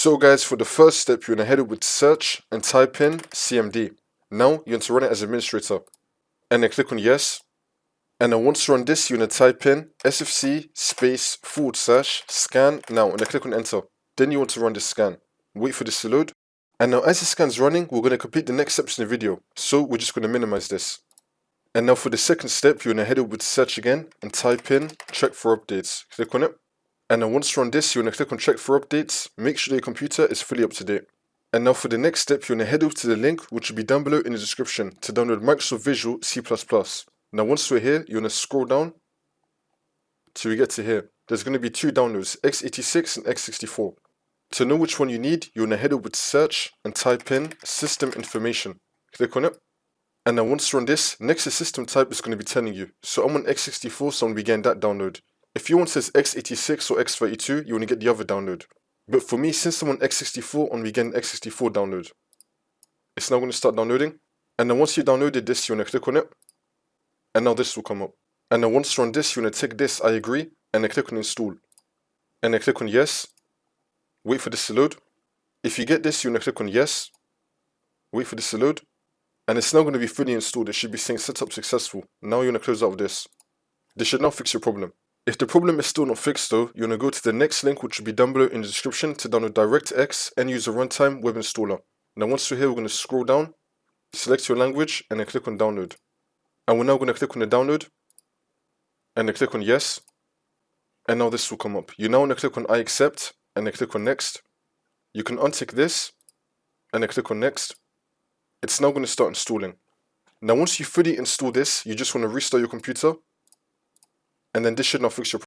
So guys, for the first step, you want to head over to search and type in CMD. Now you want to run it as administrator. And then click on yes. And then once you run this, you want to type in sfc /scan now, and then click on enter. Then you want to run this scan. Wait for this to load. And now as the scan's running, we're going to complete the next steps in the video. So we're just going to minimize this. And now for the second step, you want to head over to search again and type in check for updates. Click on it. And then once you run this, you want to click on check for updates. Make sure your computer is fully up to date. And now for the next step, you want to head over to the link which will be down below in the description to download Microsoft Visual C++. Now once we're here, you want to scroll down till we get to here. There's going to be two downloads, x86 and x64. To know which one you need, you want to head over to search and type in system information. Click on it. And then once you run this, next to system type is going to be telling you. So I'm on x64, so I'm going to be getting that download. If your one says x86 or x32, you want to get the other download. But for me, since I'm on x64, I'm going to be getting x64 download. It's now going to start downloading. And then once you downloaded this, you want to click on it. And now this will come up. And then once you run this, you want to tick this, I agree, and then click on install. And then click on yes. Wait for this to load. If you get this, you want to click on yes. Wait for this to load. And it's now going to be fully installed. It should be saying setup successful. Now you want to close out of this. This should now fix your problem. If the problem is still not fixed though, you want to go to the next link which will be down below in the description to download DirectX and use a runtime web installer. Now once you're here, we're going to scroll down, select your language, and then click on download. And we're now going to click on the download, and then click on yes. And now this will come up. You now want to click on I accept, and then click on next. You can untick this, and then click on next. It's now going to start installing. Now once you fully install this, you just want to restart your computer, and then this should now fix your problem.